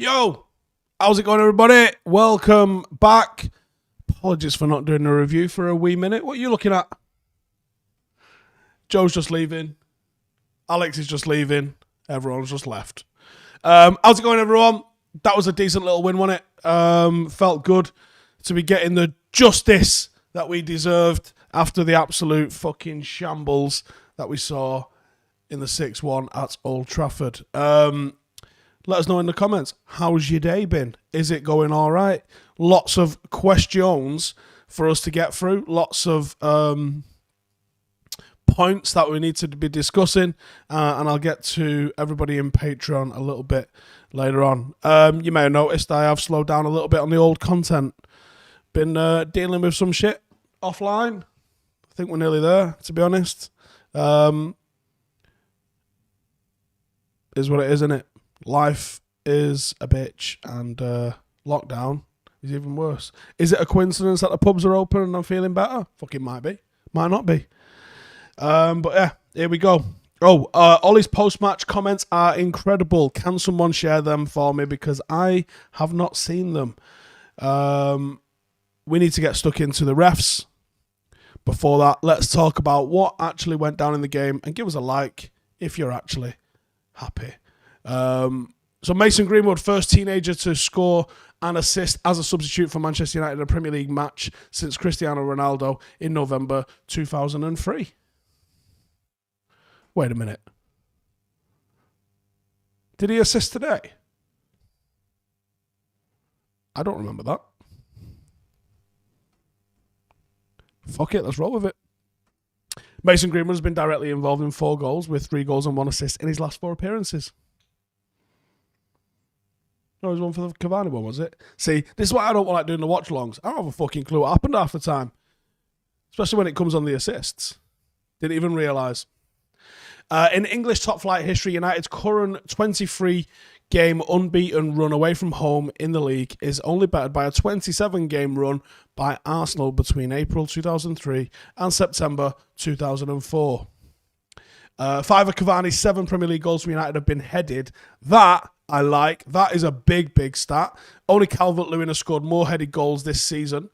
Yo, how's it going, everybody? Welcome back. Apologies for not doing a review for a wee minute. What are you looking at? Joe's just leaving. Alex is just leaving. Everyone's just left. How's it going, everyone? That was a decent little win, wasn't it? Felt good to be getting the justice that we deserved after the absolute fucking shambles that we saw in the 6-1 at Old Trafford. Let us know in the comments. How's your day been? Is it going all right? Lots of questions for us to get through. Lots of points that we need to be discussing. And I'll get to everybody in Patreon a little bit later on. You may have noticed I have slowed down a little bit on the old content. Been dealing with some shit offline. I think we're nearly there, to be honest. Is what it is, isn't it? Life is a bitch, and lockdown is even worse. Is it a coincidence that the pubs are open and I'm feeling better? Fucking might be. Might not be. But yeah, here we go. Oh, Ollie's post-match comments are incredible. Can someone share them for me? Because I have not seen them. We need to get stuck into the refs. Before that, let's talk about what actually went down in the game and give us a like if you're actually happy. So Mason Greenwood, first teenager to score and assist as a substitute for Manchester United in a Premier League match since Cristiano Ronaldo in November 2003. Wait a minute. Did he assist today? I don't remember that. Fuck it, let's roll with it. Mason Greenwood has been directly involved in 4 goals with 3 goals and 1 assist in his last 4 appearances. No, it was one for the Cavani one, was it? See, this is why I don't like doing the watch-alongs. I don't have a fucking clue what happened half the time. Especially when it comes on the assists. Didn't even realise. In English top-flight history, United's current 23-game unbeaten run away from home in the league is only bettered by a 27-game run by Arsenal between April 2003 and September 2004. 5 of Cavani's 7 Premier League goals for United have been headed. That I like. That is a big, big stat. Only Calvert-Lewin has scored more headed goals this season,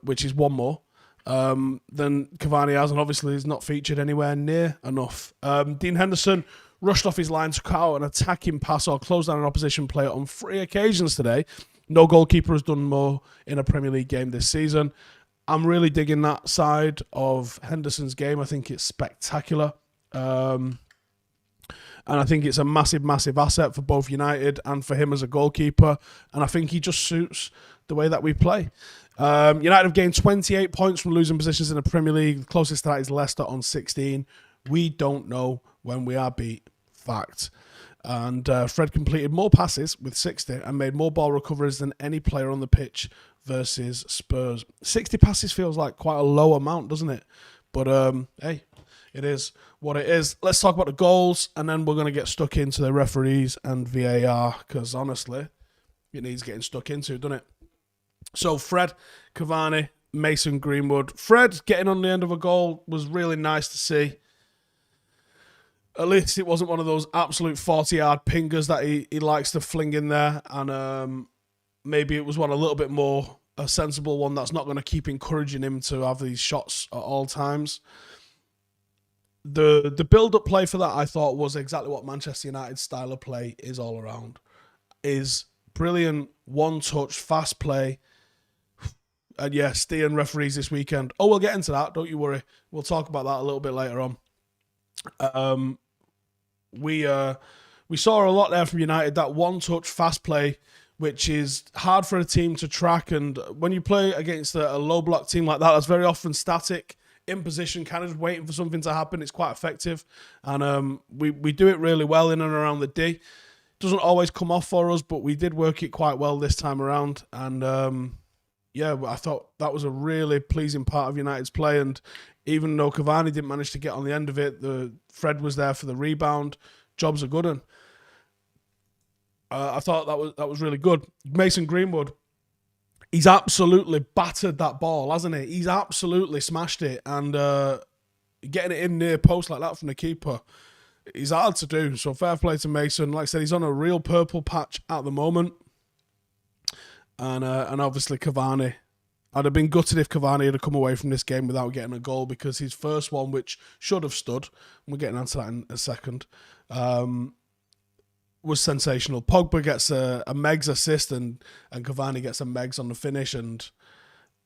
which is 1 more, than Cavani has, and obviously he's not featured anywhere near enough. Dean Henderson rushed off his line to cut out an attacking pass or close down an opposition player on 3 occasions today. No goalkeeper has done more in a Premier League game this season. I'm really digging that side of Henderson's game. I think it's spectacular. And I think it's a massive, massive asset for both United and for him as a goalkeeper. And I think he just suits the way that we play. United have gained 28 points from losing positions in the Premier League. The closest to that is Leicester on 16. We don't know when we are beat. Fact. And Fred completed more passes with 60 and made more ball recoveries than any player on the pitch versus Spurs. 60 passes feels like quite a low amount, doesn't it? But hey, it is what it is. Let's talk about the goals, and then we're going to get stuck into the referees and VAR, because honestly, it needs getting stuck into, doesn't it? So Fred, Cavani, Mason Greenwood. Fred getting on the end of a goal was really nice to see. At least it wasn't one of those absolute 40-yard pingers that he likes to fling in there, and maybe it was one a little bit more, a sensible one that's not going to keep encouraging him to have these shots at all times. The build-up play for that, I thought, was exactly what Manchester United's style of play is all around. Is brilliant, one-touch, fast play. And yeah, steering referees this weekend. Oh, we'll get into that, don't you worry. We'll talk about that a little bit later on. We saw a lot there from United, that one-touch, fast play, which is hard for a team to track. And when you play against a low-block team like that, that's very often static, in position, kind of just waiting for something to happen. It's quite effective. And we do it really well in and around the D. Doesn't always come off for us, but we did work it quite well this time around. And yeah, I thought that was a really pleasing part of United's play. And even though Cavani didn't manage to get on the end of it, Fred was there for the rebound. Job's a good one. I thought that was really good. Mason Greenwood, he's absolutely battered that ball, hasn't he? He's absolutely smashed it. And getting it in near post like that from the keeper, he's hard to do. So fair play to Mason. Like I said, he's on a real purple patch at the moment. And obviously Cavani. I'd have been gutted if Cavani had come away from this game without getting a goal, because his first one, which should have stood, and we're getting onto that in a second, was sensational. Pogba gets a Megs assist and Cavani gets a Megs on the finish, and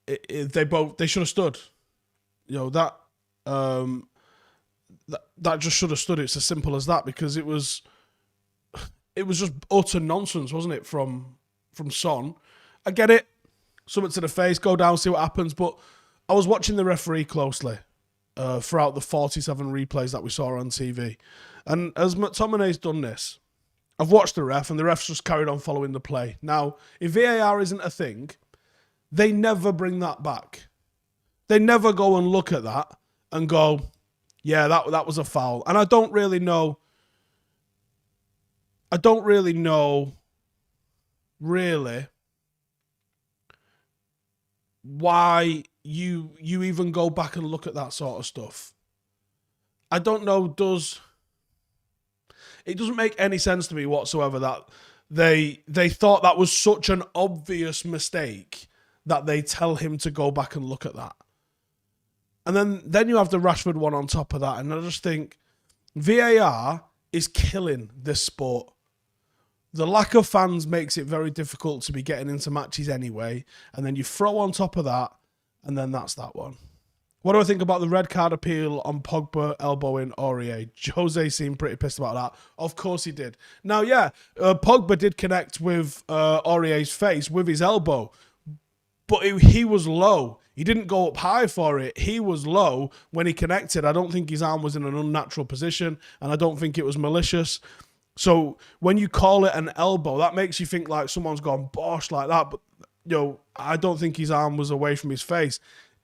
they should have stood. You know, that just should have stood. It's as simple as that, because it was just utter nonsense, wasn't it, from Son. I get it. Something to the face, go down, see what happens. But I was watching the referee closely throughout the 47 replays that we saw on TV. And as McTominay's done this, I've watched the ref, and the ref's just carried on following the play. Now, if VAR isn't a thing, they never bring that back. They never go and look at that and go, yeah, that was a foul. And I don't really know, really, why you even go back and look at that sort of stuff. I don't know, it doesn't make any sense to me whatsoever that they thought that was such an obvious mistake that they tell him to go back and look at that. And then you have the Rashford one on top of that, and I just think VAR is killing this sport. The lack of fans makes it very difficult to be getting into matches anyway. And then you throw on top of that, and then that's that one. What do I think about the red card appeal on Pogba elbowing Aurier? Jose seemed pretty pissed about that. Of course he did. Now, yeah, Pogba did connect with Aurier's face with his elbow, but he was low. He didn't go up high for it. He was low when he connected. I don't think his arm was in an unnatural position, and I don't think it was malicious. So when you call it an elbow, that makes you think like someone's gone bosh like that. But, I don't think his arm was away from his face.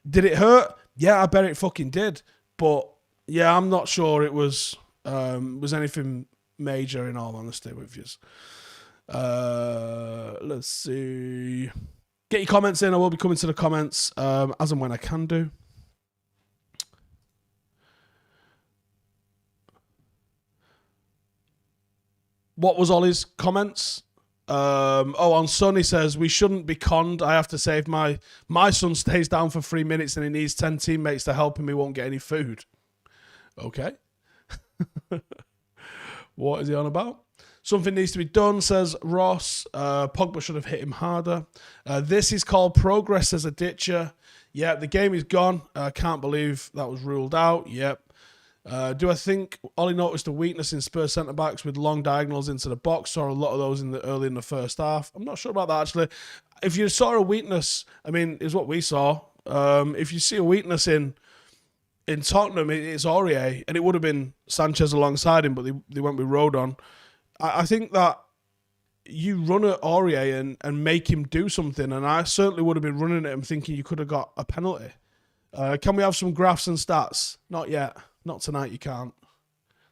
Did it hurt? Yeah, I bet it fucking did. But, yeah, I'm not sure it was anything major, in all honesty with you. Let's see. Get your comments in. I will be coming to the comments as and when I can do. What was Ollie's comments? On Son, he says, we shouldn't be conned. I have to save my son stays down for 3 minutes and he needs 10 teammates to help him. He won't get any food. Okay. What is he on about? Something needs to be done, says Ross. Pogba should have hit him harder. This is called progress, says a ditcher. Yeah, the game is gone. I can't believe that was ruled out. Yep. Do I think Ollie noticed a weakness in Spurs centre-backs with long diagonals into the box? Saw a lot of those early in the first half. I'm not sure about that, actually. If you saw a weakness, I mean, is what we saw. If you see a weakness in Tottenham, it's Aurier, and it would have been Sanchez alongside him, but they went with Rodon. I think that you run at Aurier and make him do something, and I certainly would have been running at him thinking you could have got a penalty. Can we have some graphs and stats? Not yet. Not tonight, you can't.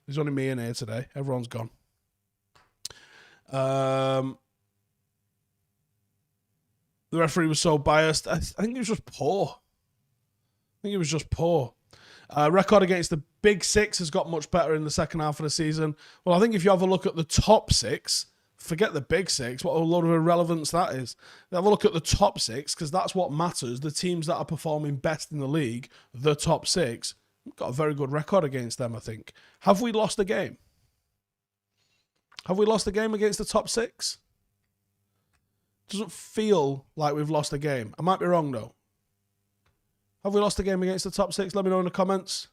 There's only me in here today. Everyone's gone. The referee was so biased. I think he was just poor. Record against the Big Six has got much better in the second half of the season. Well, I think if you have a look at the top six, forget the Big Six, what a load of irrelevance that is. Have a look at the top six, because that's what matters. The teams that are performing best in the league, the top six, we've got a very good record against them, I think. Have we lost a game? Have we lost a game against the top six? Doesn't feel like we've lost a game. I might be wrong, though. Have we lost a game against the top six? Let me know in the comments.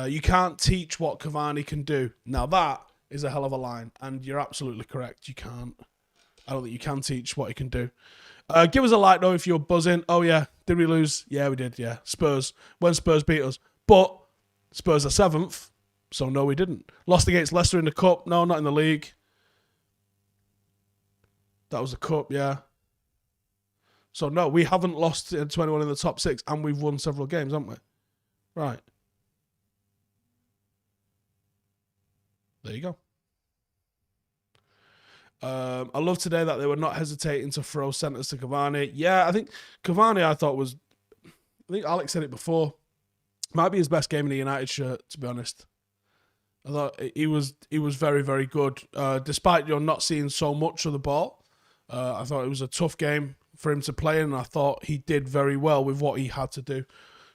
You can't teach what Cavani can do. Now, that is a hell of a line, and you're absolutely correct. You can't. I don't think you can teach what he can do. Give us a like, though, if you're buzzing. Oh, yeah. Did we lose? Yeah, we did, yeah. Spurs. When Spurs beat us. But Spurs are 7th, so no, we didn't. Lost against Leicester in the Cup. No, not in the league. That was the Cup, yeah. So, no, we haven't lost to anyone in the top six, and we've won several games, haven't we? Right. There you go. I love today that they were not hesitating to throw centres to Cavani. Yeah, I think Cavani, I think Alex said it before. Might be his best game in the United shirt, to be honest. I thought he was very, very good, despite not seeing so much of the ball. I thought it was a tough game for him to play in, and I thought he did very well with what he had to do.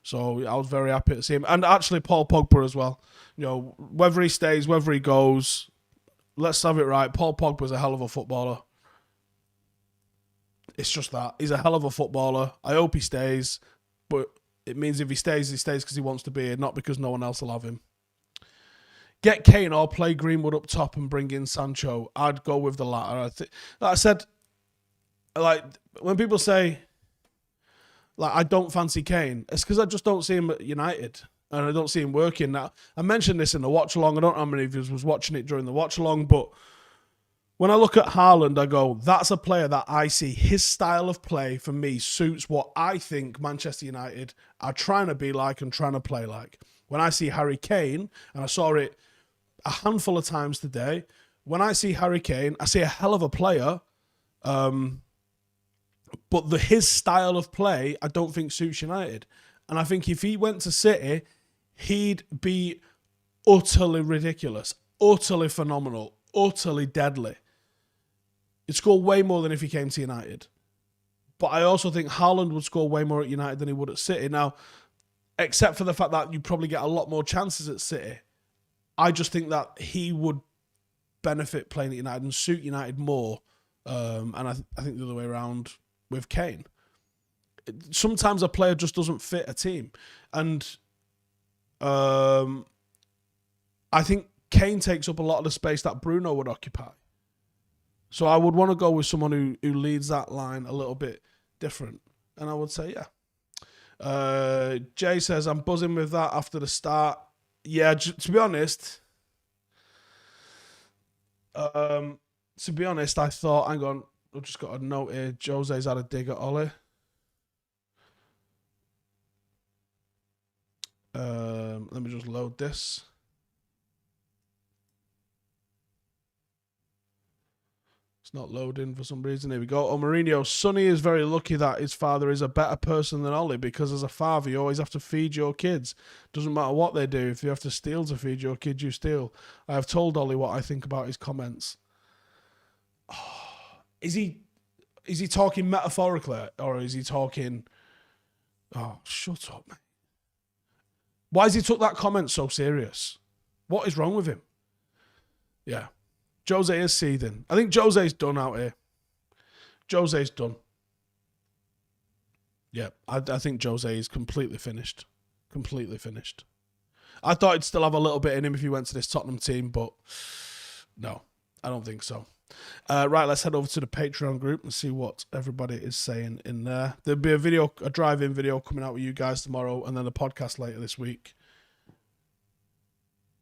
So I was very happy to see him. And actually Paul Pogba as well. Whether he stays, whether he goes, let's have it right. Paul Pogba's a hell of a footballer. It's just that. He's a hell of a footballer. I hope he stays, but it means if he stays because he wants to be here, not because no one else will have him. Get Kane or play Greenwood up top and bring in Sancho. I'd go with the latter. Like I said, when people say, I don't fancy Kane, it's because I just don't see him at United. And I don't see him working. Now, I mentioned this in the watch-along. I don't know how many of you was watching it during the watch-along, but when I look at Haaland, I go, that's a player that I see. His style of play, for me, suits what I think Manchester United are trying to be like and trying to play like. When I see Harry Kane, and I saw it a handful of times today, when I see Harry Kane, I see a hell of a player, but his style of play, I don't think suits United. And I think if he went to City, he'd be utterly ridiculous, utterly phenomenal, utterly deadly. He'd score way more than if he came to United. But I also think Haaland would score way more at United than he would at City. Now, except for the fact that you probably get a lot more chances at City, I just think that he would benefit playing at United and suit United more. And I think the other way around with Kane. Sometimes a player just doesn't fit a team. And I think Kane takes up a lot of the space that Bruno would occupy. So I would want to go with someone who leads that line a little bit different. And I would say, yeah. Jay says, I'm buzzing with that after the start. Yeah, to be honest, I thought, hang on, I've just got a note here. Jose's had a dig at Ollie. Let me just load this. It's not loading for some reason. Here we go. Oh, Mourinho. Sonny is very lucky that his father is a better person than Ollie, because as a father, you always have to feed your kids. Doesn't matter what they do. If you have to steal to feed your kids, you steal. I have told Ollie what I think about his comments. Oh, is he talking metaphorically, or is he talking... Oh, shut up, mate. Why has he took that comment so serious? What is wrong with him? Yeah. Jose is seething. I think Jose's done out here. Jose's done. Yeah, I think Jose is completely finished. Completely finished. I thought he'd still have a little bit in him if he went to this Tottenham team, but no, I don't think so. Right, let's head over to the Patreon group and see what everybody is saying in there. There'll be a drive-in video coming out with you guys tomorrow, and then a podcast later this week.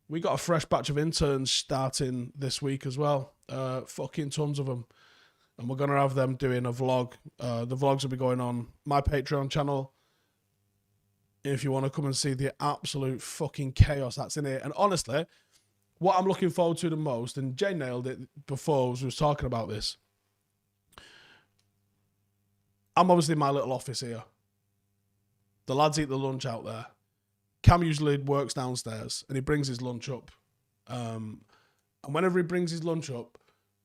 We got a fresh batch of interns starting this week as well. Fucking tons of them. And we're going to have them doing a vlog. The vlogs will be going on my Patreon channel. If you want to come and see the absolute fucking chaos that's in it. And honestly, what I'm looking forward to the most, and Jay nailed it before we was talking about this. I'm obviously in my little office here. The lads eat the lunch out there. Cam usually works downstairs and he brings his lunch up. And whenever he brings his lunch up,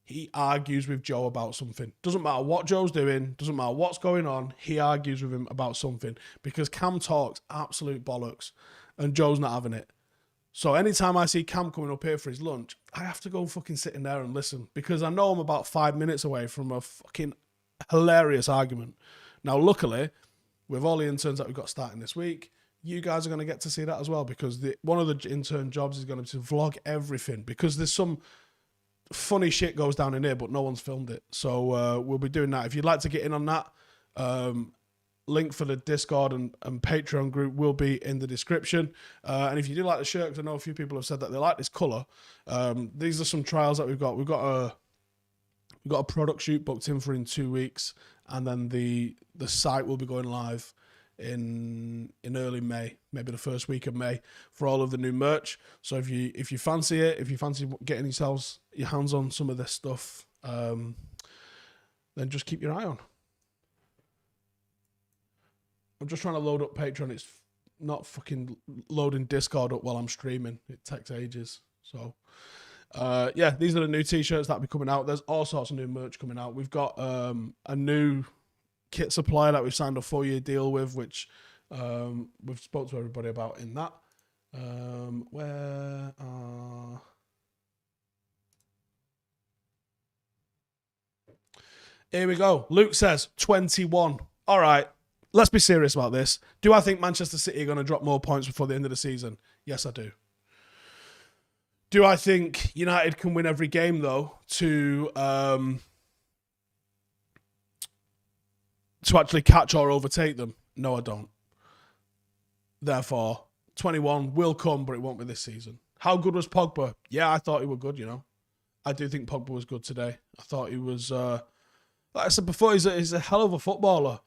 he argues with Joe about something. Doesn't matter what Joe's doing, doesn't matter what's going on, he argues with him about something. Because Cam talks absolute bollocks and Joe's not having it. So anytime I see Cam coming up here for his lunch, I have to go fucking sit in there and listen. Because I know I'm about 5 minutes away from a fucking hilarious argument. Now, luckily, with all the interns that we've got starting this week, you guys are going to get to see that as well, because one of the intern jobs is going to be to vlog everything, because there's some funny shit goes down in here, but no one's filmed it. So we'll be doing that. If you'd like to get in on that, link for the Discord and Patreon group will be in the description. And if you do like the shirt, because I know a few people have said that they like this colour, these are some trials that we've got. We've got a product shoot booked in 2 weeks, and then the site will be going live in early May, maybe the first week of May, for all of the new merch. So if you fancy it, if you fancy getting your hands on some of this stuff, then just keep your eye on. I'm just trying to load up Patreon. not fucking loading Discord up while I'm streaming. It takes ages. So, yeah, these are the new t-shirts that'll be coming out. There's all sorts of new merch coming out. We've got a new kit supplier that we've signed a 4-year deal with, which we've spoke to everybody about in that. Here we go. Luke says 21. All right, let's be serious about this. Do I think Manchester City are going to drop more points before the end of the season? Yes, I do. Do I think United can win every game, though, to actually catch or overtake them? No, I don't. Therefore, 21 will come, but it won't be this season. How good was Pogba? Yeah, I thought he was good, I do think Pogba was good today. I thought he was, like I said before, he's a hell of a footballer.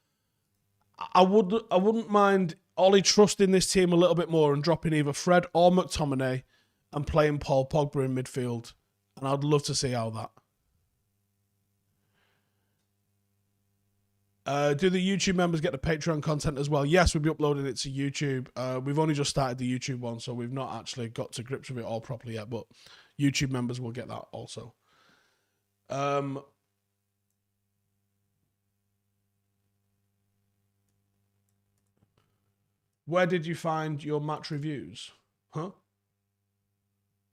I wouldn't mind Ollie trusting this team a little bit more and dropping either Fred or McTominay and playing Paul Pogba in midfield. And I'd love to see how that. Do the YouTube members get the Patreon content as well? Yes, we'll be uploading it to YouTube. We've only just started the YouTube one, so we've not actually got to grips with it all properly yet, but YouTube members will get that also. Where did you find your match reviews? Huh?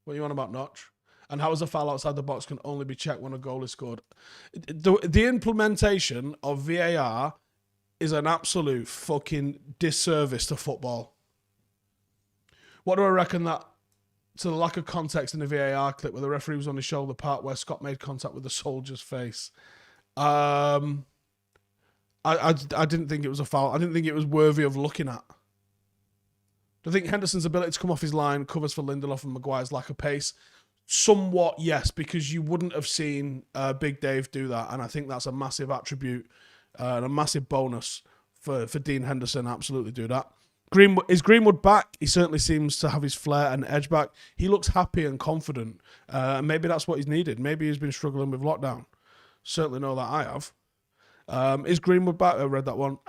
What are you on about, Notch? And how is a foul outside the box can only be checked when a goal is scored? The implementation of VAR is an absolute fucking disservice to football. What do I reckon that, to the lack of context in the VAR clip where the referee was on his shoulder part where Scott made contact with the soldier's face? I didn't think it was a foul. I didn't think it was worthy of looking at. I think Henderson's ability to come off his line covers for Lindelof and Maguire's lack of pace. Somewhat, yes, because you wouldn't have seen Big Dave do that, and I think that's a massive attribute and a massive bonus for Dean Henderson. Absolutely do that. Is Greenwood back? He certainly seems to have his flair and edge back. He looks happy and confident. Maybe that's what he's needed. Maybe he's been struggling with lockdown. Certainly know that I have. Is Greenwood back? I read that one.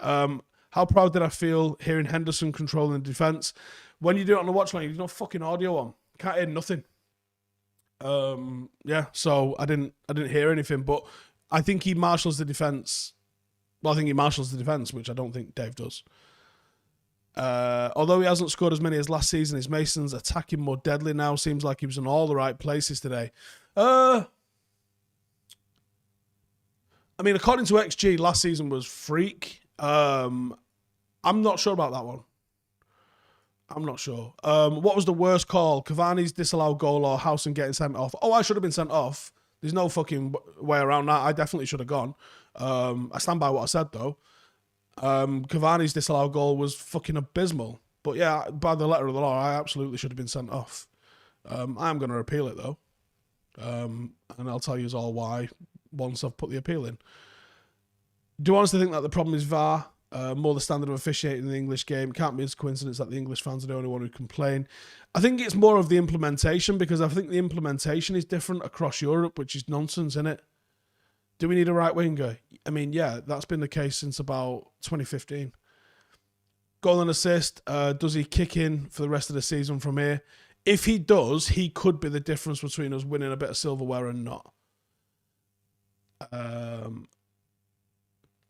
How proud did I feel hearing Henderson controlling the defence? When you do it on the watch line, there's no fucking audio on. Can't hear nothing. Yeah, so I didn't hear anything, but I think he marshals the defence. Well, I think he marshals the defence, which I don't think Dave does. Although he hasn't scored as many as last season, is Mason's attacking more deadly now? Seems like he was in all the right places today. I mean, according to XG, last season was freak. I'm not sure about that one. I'm not sure. What was the worst call? Cavani's disallowed goal or Howson getting sent off? Oh, I should have been sent off. There's no fucking way around that. I definitely should have gone. I stand by what I said, though. Cavani's disallowed goal was fucking abysmal. But yeah, by the letter of the law, I absolutely should have been sent off. I am going to appeal it, though. And I'll tell you all why once I've put the appeal in. Do you honestly think that the problem is VAR? More the standard of officiating in the English game. Can't be a coincidence that the English fans are the only one who complain. I think it's more of the implementation, because I think the implementation is different across Europe, which is nonsense, isn't it? Do we need a right winger? I mean, yeah, that's been the case since about 2015. Goal and assist. Does he kick in for the rest of the season from here? If he does, he could be the difference between us winning a bit of silverware and not.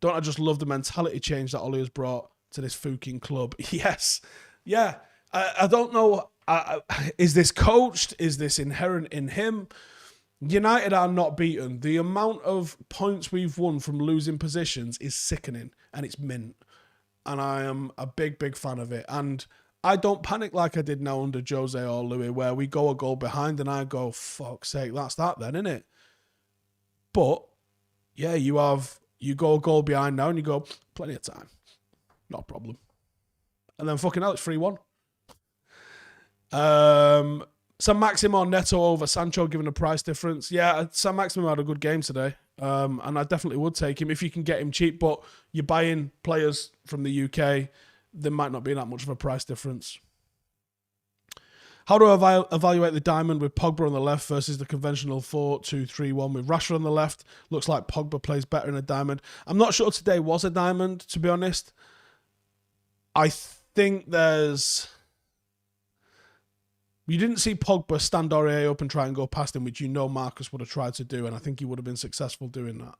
Don't I just love the mentality change that Ollie has brought to this fucking club? Yes. Yeah. I don't know. Is this coached? Is this inherent in him? United are not beaten. The amount of points we've won from losing positions is sickening, and it's mint. And I am a big, big fan of it. And I don't panic like I did now under Jose or Louis, where we go a goal behind and I go, fuck's sake, that's that then, innit? But, yeah, you go a goal behind now and you go, plenty of time. Not a problem. And then fucking hell, it's 3-1. San Maximo Neto over Sancho given a price difference. Yeah, San Maximo had a good game today. And I definitely would take him if you can get him cheap. But you're buying players from the UK, there might not be that much of a price difference. How do I evaluate the diamond with Pogba on the left versus the conventional 4-2-3-1 with Rashford on the left? Looks like Pogba plays better in a diamond. I'm not sure today was a diamond, to be honest. I think there's... You didn't see Pogba stand Aurier up and try and go past him, which you know Marcus would have tried to do, and I think he would have been successful doing that.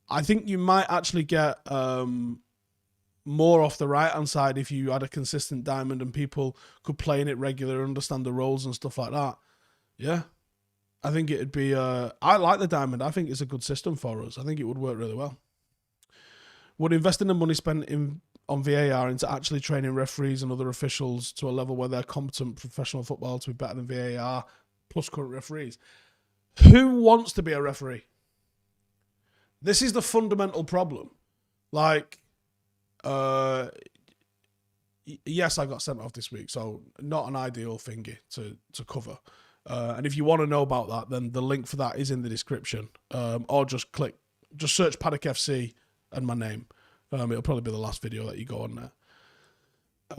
I think you might actually get more off the right-hand side if you had a consistent diamond and people could play in it regular, understand the roles and stuff like that. Yeah. I think it'd be... I like the diamond. I think it's a good system for us. I think it would work really well. Would investing the money spent on VAR into actually training referees and other officials to a level where they're competent professional football to be better than VAR plus current referees? Who wants to be a referee? This is the fundamental problem. Like, yes, I got sent off this week, so not an ideal thingy to cover. And if you want to know about that, then the link for that is in the description. Or just search Paddock FC and my name. It'll probably be the last video that you go on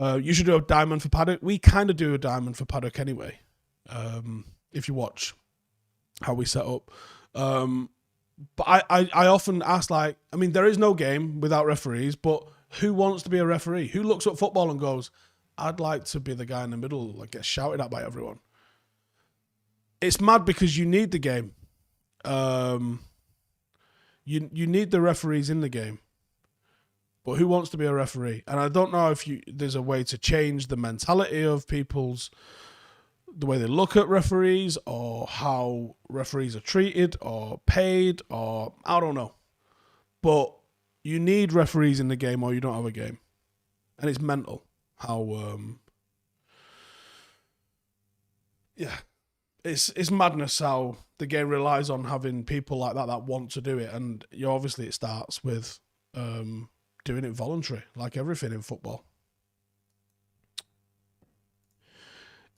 there. You should do a diamond for Paddock. We kind of do a diamond for Paddock anyway. If you watch how we set up. But I often ask, like, I mean, there is no game without referees, but who wants to be a referee? Who looks at football and goes, I'd like to be the guy in the middle that gets shouted at by everyone? It's mad because you need the game. You need the referees in the game. But who wants to be a referee? And I don't know if there's a way to change the mentality of the way they look at referees, or how referees are treated or paid, or I don't know. But you need referees in the game or you don't have a game. And it's mental how, it's madness how the game relies on having people like that want to do it. And obviously it starts with doing it voluntary, like everything in football.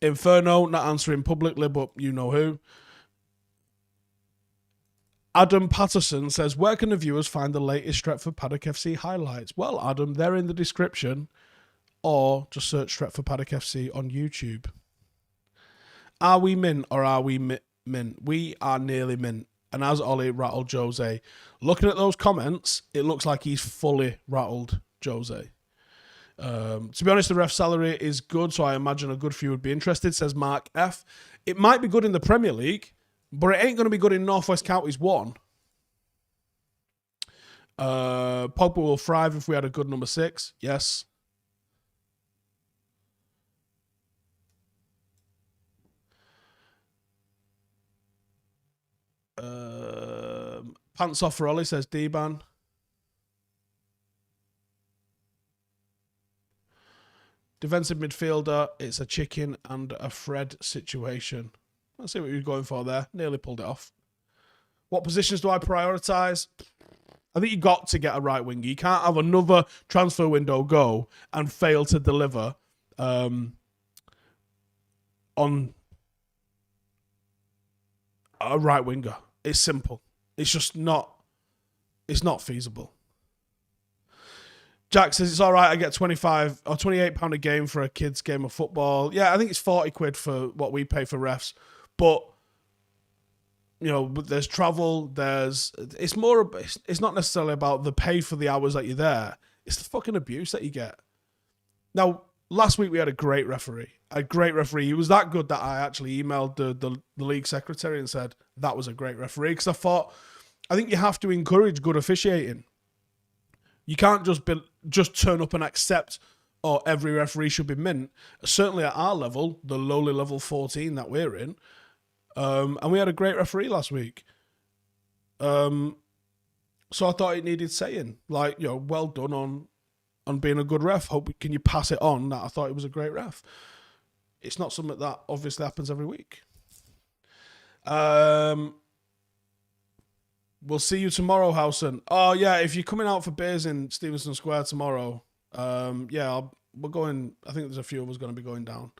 Inferno, not answering publicly, but you know who. Adam Patterson says, where can the viewers find the latest Stretford Paddock FC highlights? Well, Adam, they're in the description, or just search Stretford Paddock FC on YouTube. Are we mint or are we mint? We are nearly mint. And as Ollie rattled Jose, looking at those comments, it looks like he's fully rattled Jose. To be honest, the ref salary is good, so I imagine a good few would be interested, says Mark F. It might be good in the Premier League, but it ain't going to be good in North West Counties 1. Pogba will thrive if we had a good number 6. Yes. Pants off for Ollie, says D-Ban. Defensive midfielder, it's a Chicken and a Fred situation. Let's see what you're going for there. Nearly pulled it off. What positions do I prioritise? I think you got to get a right winger. You can't have another transfer window go and fail to deliver on a right winger. It's simple. It's just not. It's not feasible. Jack says it's all right. I get 25 or 28 pound a game for a kid's game of football. Yeah, I think it's 40 quid for what we pay for refs. But there's travel. It's more. It's not necessarily about the pay for the hours that you're there. It's the fucking abuse that you get. Now, last week we had a great referee. He was that good that I actually emailed the league secretary and said that was a great referee, because I think you have to encourage good officiating. You can't just turn up and accept, every referee should be mint. Certainly at our level, the lowly level 14 that we're in, and we had a great referee last week. So I thought it needed saying, well done on being a good ref. Can you pass it on that I thought he was a great ref? It's not something that obviously happens every week. We'll see you tomorrow, Howson. Oh, yeah, if you're coming out for beers in Stevenson Square tomorrow, we're going, I think there's a few of us going to be going down.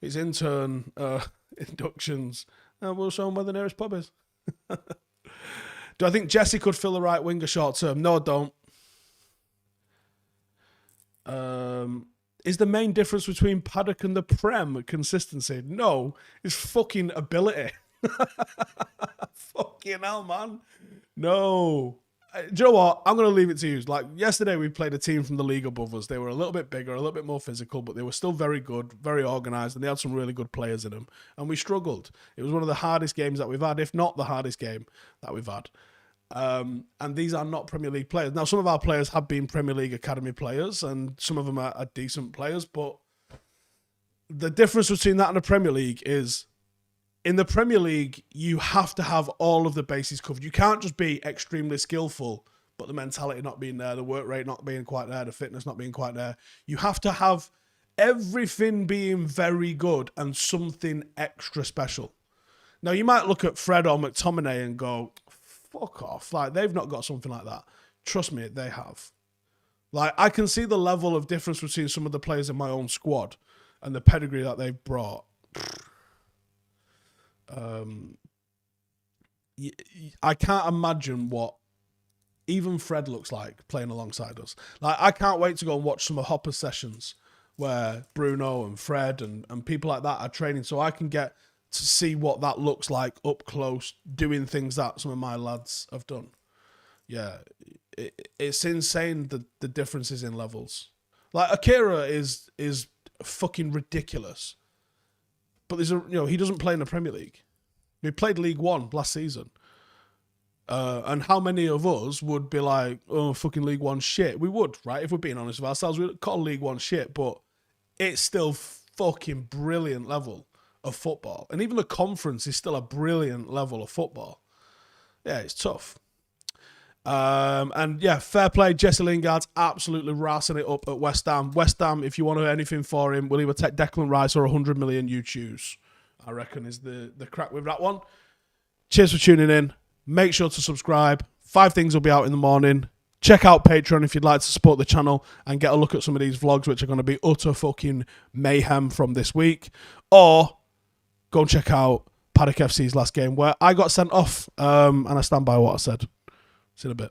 It's intern inductions, and we'll show them where the nearest pub is. Do I think Jesse could fill the right winger short term? No, I don't. Is the main difference between Paddock and the Prem consistency? No, it's fucking ability. Fucking hell, man. No. Do you know what? I'm going to leave it to you. Like yesterday, we played a team from the league above us. They were a little bit bigger, a little bit more physical, but they were still very good, very organised, and they had some really good players in them. And we struggled. It was one of the hardest games that we've had, if not the hardest game that we've had. And these are not Premier League players. Now, some of our players have been Premier League Academy players, and some of them are decent players, but the difference between that and the Premier League is in the Premier League, you have to have all of the bases covered. You can't just be extremely skillful, but the mentality not being there, the work rate not being quite there, the fitness not being quite there. You have to have everything being very good and something extra special. Now, you might look at Fred or McTominay and go, fuck off. Like, they've not got something like that. Trust me, they have. Like, I can see the level of difference between some of the players in my own squad and the pedigree that they've brought. I can't imagine what even Fred looks like playing alongside us. Like, I can't wait to go and watch some of Hopper's sessions where Bruno and Fred and people like that are training, so I can get to see what that looks like up close, doing things that some of my lads have done. Yeah, it's insane the differences in levels. Like, Akira is fucking ridiculous, but he doesn't play in the Premier League. He played League One last season. And how many of us would be like, oh, fucking League One shit? We would, right? If we're being honest with ourselves, we'd call League One shit, but it's still fucking brilliant level of football. And even the conference is still a brilliant level of football. Yeah, it's tough. And yeah, fair play. Jesse Lingard's absolutely rassing it up at West Ham. West Ham, if you want to do anything for him, will either take Declan Rice or 100 million you choose, I reckon is the crack with that one. Cheers for tuning in. Make sure to subscribe. 5 things will be out in the morning. Check out Patreon if you'd like to support the channel and get a look at some of these vlogs, which are going to be utter fucking mayhem from this week. Or go and check out Paddock FC's last game where I got sent off, and I stand by what I said. See you in a bit.